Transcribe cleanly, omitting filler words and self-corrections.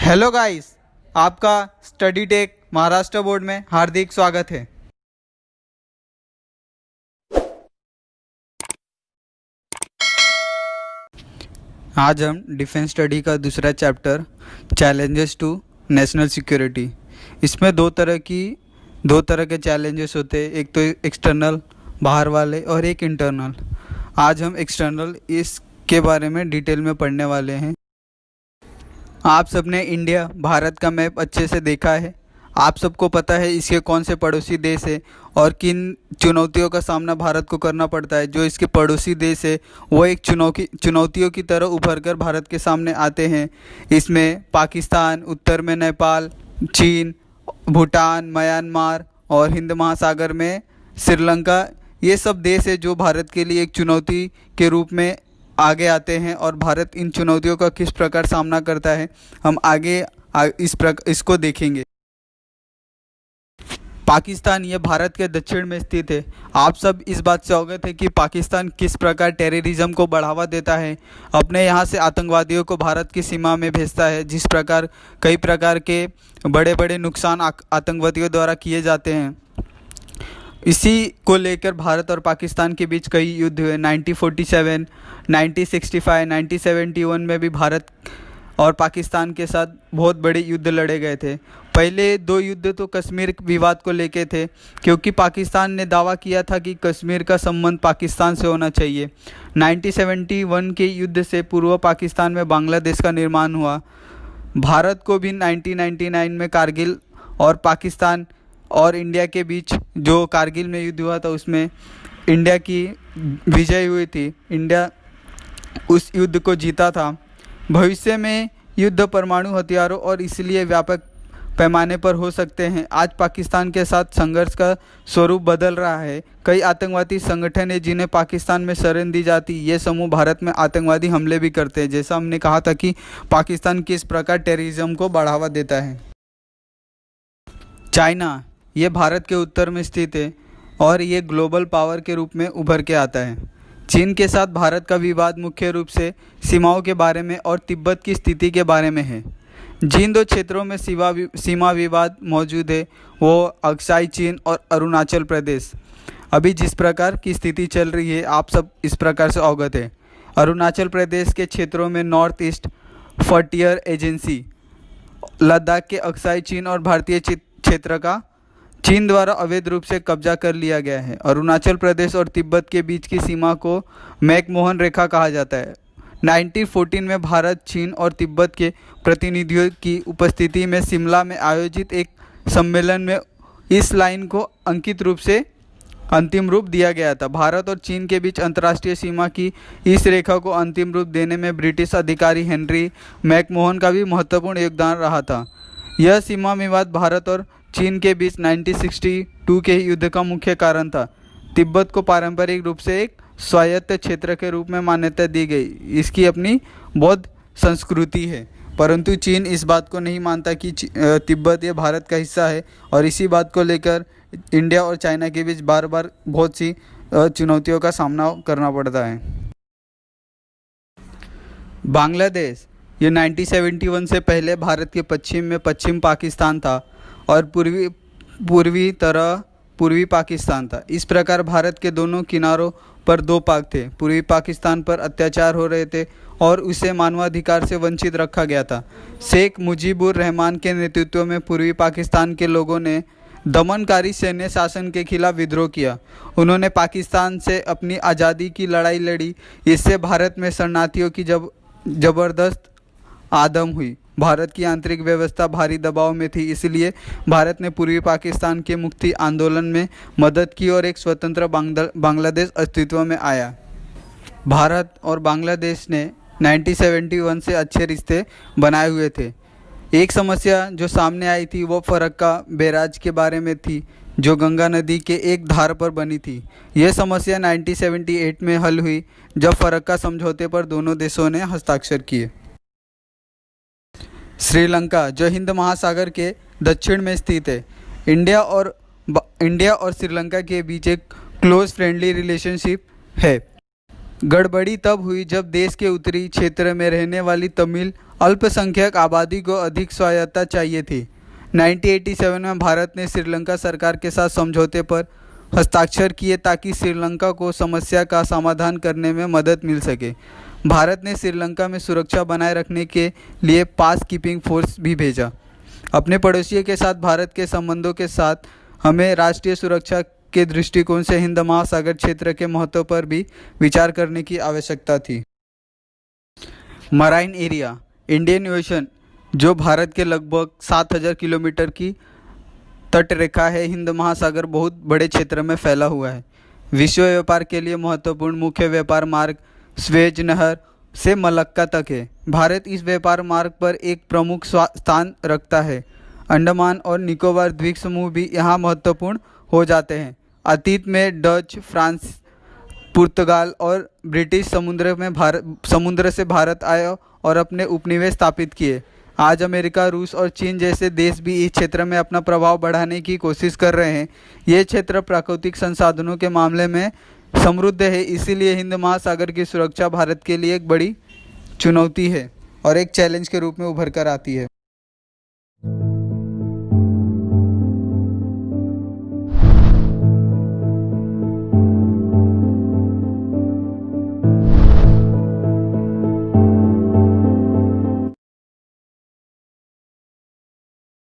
Hello guys, आपका study take Maharashtra board में हार्दिक स्वागत है। आज हम डिफेंस स्टडी का दूसरा chapter challenges to national security, इसमें दो तरह के चैलेंजेस होते हैं, एक तो एक्सटर्नल बाहर वाले और एक इंटरनल। आज हम एक्सटर्नल इसके बारे में डिटेल में पढ़ने वाले हैं। आप सबने इंडिया भारत का मैप अच्छे से देखा है। आप सबको पता है इसके कौन से पड़ोसी देश है और किन चुनौतियों का सामना भारत को करना पड़ता है। जो इसके पड़ोसी देश है वो एक चुनौतियों की तरह उभर कर भारत के सामने आते हैं। इसमें पाकिस्तान, उत्तर में नेपाल, चीन, भूटान, म्यांमार और हिंद महासागर में श्रीलंका, ये सब देश है जो भारत के लिए एक चुनौती के रूप में आगे आते हैं। और भारत इन चुनौतियों का किस प्रकार सामना करता है हम आगे इसको देखेंगे। पाकिस्तान ये भारत के दक्षिण में स्थित है। आप सब इस बात से अवगत है कि पाकिस्तान किस प्रकार टेररिज्म को बढ़ावा देता है, अपने यहाँ से आतंकवादियों को भारत की सीमा में भेजता है। जिस प्रकार कई प्रकार के बड़े बड़े नुकसान आतंकवादियों द्वारा किए जाते हैं, इसी को लेकर भारत और पाकिस्तान के बीच कई युद्ध हुए। 1947, 1965, 1971 में भी भारत और पाकिस्तान के साथ बहुत बड़े युद्ध लड़े गए थे। पहले दो युद्ध तो कश्मीर विवाद को लेके थे, क्योंकि पाकिस्तान ने दावा किया था कि कश्मीर का संबंध पाकिस्तान से होना चाहिए। 1971 के युद्ध से पूर्व पाकिस्तान में बांग्लादेश का निर्माण हुआ। भारत को भी 1999 में कारगिल और पाकिस्तान और इंडिया के बीच जो कारगिल में युद्ध हुआ था उसमें इंडिया की विजय हुई थी। इंडिया उस युद्ध को जीता था। भविष्य में युद्ध परमाणु हथियारों और इसलिए व्यापक पैमाने पर हो सकते हैं। आज पाकिस्तान के साथ संघर्ष का स्वरूप बदल रहा है। कई आतंकवादी संगठन हैं जिन्हें पाकिस्तान में शरण दी जाती। ये समूह भारत में आतंकवादी हमले भी करते हैं। जैसा हमने कहा था कि पाकिस्तान किस प्रकार टेररिज्म को बढ़ावा देता है। चाइना ये भारत के उत्तर में स्थित है और ये ग्लोबल पावर के रूप में उभर के आता है। चीन के साथ भारत का विवाद मुख्य रूप से सीमाओं के बारे में और तिब्बत की स्थिति के बारे में है। जिन दो क्षेत्रों में सीमा विवाद मौजूद है वो अक्साई चीन और अरुणाचल प्रदेश। अभी जिस प्रकार की स्थिति चल रही है आप सब इस प्रकार से अवगत है। अरुणाचल प्रदेश के क्षेत्रों में north east frontier agency, Ladakh के अक्साई चीन और भारतीय क्षेत्र का चीन द्वारा अवैध रूप से कब्जा कर लिया गया है। अरुणाचल प्रदेश और तिब्बत के बीच की सीमा को मैकमोहन रेखा कहा जाता है। 1914 में भारत, चीन और तिब्बत के प्रतिनिधियों की उपस्थिति में शिमला में आयोजित एक सम्मेलन में इस लाइन को अंतिम रूप दिया गया था। भारत और चीन के बीच अंतर्राष्ट्रीय सीमा की इस रेखा को अंतिम रूप देने में ब्रिटिश अधिकारी हेनरी मैकमोहन का भी महत्वपूर्ण योगदान रहा था। यह सीमा विवाद भारत और चीन के बीच 1962 के युद्ध का मुख्य कारण था। तिब्बत को पारंपरिक रूप से एक स्वायत्त क्षेत्र के रूप में मान्यता दी गई। इसकी अपनी बौद्ध संस्कृति है, परंतु चीन इस बात को नहीं मानता कि तिब्बत ये भारत का हिस्सा है। और इसी बात को लेकर इंडिया और चाइना के बीच बार बार बहुत सी चुनौतियों का सामना करना पड़ता है। बांग्लादेश ये 1971 से पहले भारत के पश्चिम में पश्चिम पाकिस्तान था और पूर्वी पाकिस्तान था। इस प्रकार भारत के दोनों किनारों पर दो भाग थे। पूर्वी पाकिस्तान पर अत्याचार हो रहे थे और उसे मानवाधिकार से वंचित रखा गया था। शेख मुजीबुर रहमान के नेतृत्व में पूर्वी पाकिस्तान के लोगों ने दमनकारी सैन्य शासन के खिलाफ विद्रोह किया। उन्होंने पाकिस्तान से अपनी आज़ादी की लड़ाई लड़ी। इससे भारत में शरणार्थियों की जबरदस्त आदम हुई। भारत की आंतरिक व्यवस्था भारी दबाव में थी, इसलिए भारत ने पूर्वी पाकिस्तान के मुक्ति आंदोलन में मदद की और एक स्वतंत्र बांग्लादेश अस्तित्व में आया। भारत और बांग्लादेश ने 1971 से अच्छे रिश्ते बनाए हुए थे। एक समस्या जो सामने आई थी वो फरक्का बैराज के बारे में थी, जो गंगा नदी के एक धार पर बनी थी। यह समस्या 1978 में हल हुई जब फरक्का समझौते पर दोनों देशों ने हस्ताक्षर किए। श्रीलंका जो हिंद महासागर के दक्षिण में स्थित है। इंडिया और श्रीलंका के बीच एक क्लोज फ्रेंडली रिलेशनशिप है। गड़बड़ी तब हुई जब देश के उत्तरी क्षेत्र में रहने वाली तमिल अल्पसंख्यक आबादी को अधिक स्वायत्तता चाहिए थी। 1987 में भारत ने श्रीलंका सरकार के साथ समझौते पर हस्ताक्षर किए ताकि श्रीलंका को समस्या का समाधान करने में मदद मिल सके। भारत ने श्रीलंका में सुरक्षा बनाए रखने के लिए पास कीपिंग फोर्स भी भेजा। अपने पड़ोसियों के साथ भारत के संबंधों के साथ हमें राष्ट्रीय सुरक्षा के दृष्टिकोण से हिंद महासागर क्षेत्र के महत्व पर भी विचार करने की आवश्यकता थी। मराइन एरिया, इंडियन ओशन, जो भारत के लगभग 7000 किलोमीटर की तटरेखा है, हिंद महासागर बहुत बड़े क्षेत्र में फैला हुआ है। विश्व व्यापार के लिए महत्वपूर्ण मुख्य व्यापार मार्ग स्वेज नहर से मलक्का तक है। भारत इस व्यापार मार्ग पर एक प्रमुख स्थान रखता है। अंडमान और निकोबार द्वीप समूह भी यहाँ महत्वपूर्ण हो जाते हैं। अतीत में डच, फ्रांस, पुर्तगाल और ब्रिटिश समुद्र से भारत आए और अपने उपनिवेश स्थापित किए। आज अमेरिका, रूस और चीन जैसे देश भी इस क्षेत्र में अपना प्रभाव बढ़ाने की कोशिश कर रहे हैं। ये क्षेत्र प्राकृतिक संसाधनों के मामले में समृद्ध है, इसीलिए हिंद महासागर की सुरक्षा भारत के लिए एक बड़ी चुनौती है और एक चैलेंज के रूप में उभर कर आती है।